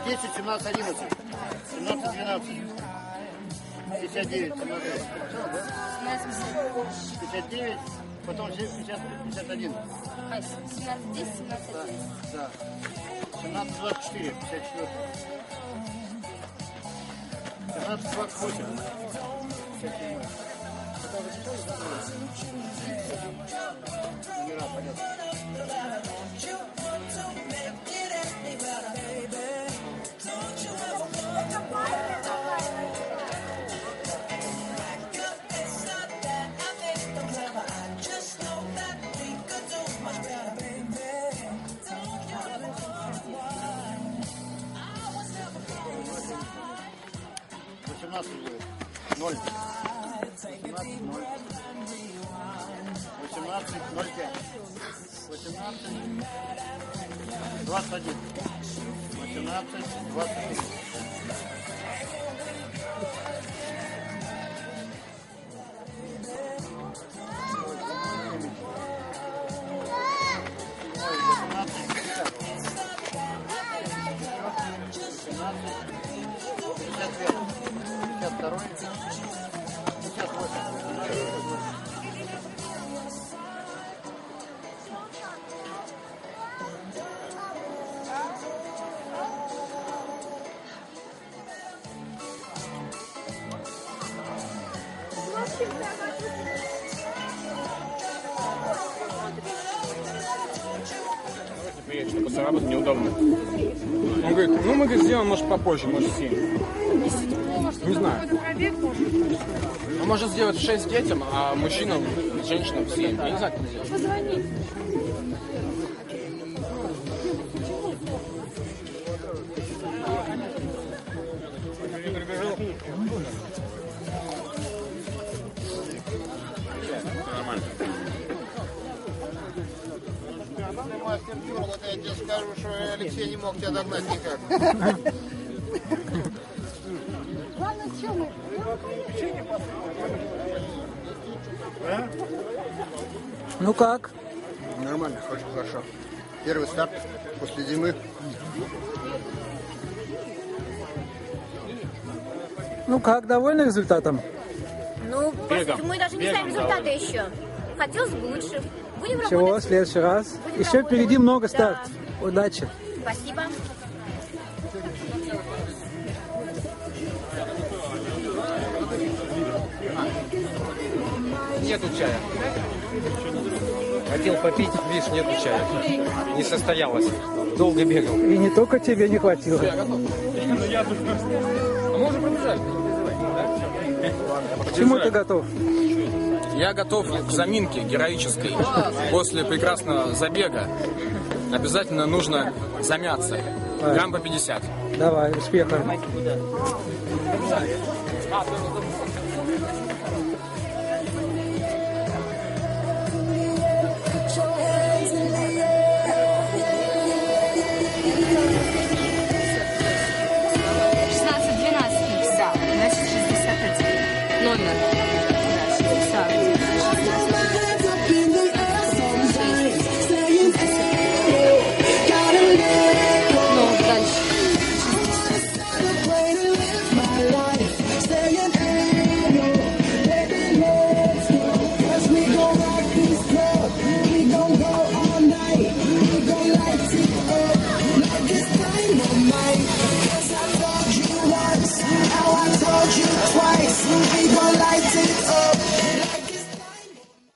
10, 17, 11, 17, 12, 59, 59, потом 50, 51. 17, 10, 17, 11. Да. 17, 24, 54. 17, 28. 57. Номера, понятно. 18 будет. 0. 18, 0. 18, 0,5. 18, 21. 18, 21. Второй, 58. Приедешь, что после работы неудобно. Он говорит, ну мы говорит, сделаем, может, попозже, может, в 7. Не знаю. Он может сделать в 6 детям, а мужчинам, женщинам в 7. Я не знаю, как это сделать. Позвони. Нормально. Мастер дёрнул, это я тебе скажу, что Алексей не мог тебя догнать никак. Ладно, что мы? Ну как? Нормально, очень хорошо. Первый старт после зимы. Ну как, довольны результатом? Ну, Бегом. мы даже не знаем результаты еще. Хотелось бы лучше. Будем Чего, в работать. следующий раз. Будем Еще работать. впереди много Да. стартов. Удачи. Спасибо. Нету чая. Хотел попить, видишь, нету чая. Не состоялось. Долго бегал. И не только тебе не хватило. А мы уже пробежали. К чему ты готов? Я готов к заминке героической. После прекрасного забега обязательно нужно замяться. Грамм по 50. Давай, успеха. Да, значит 61. Номер.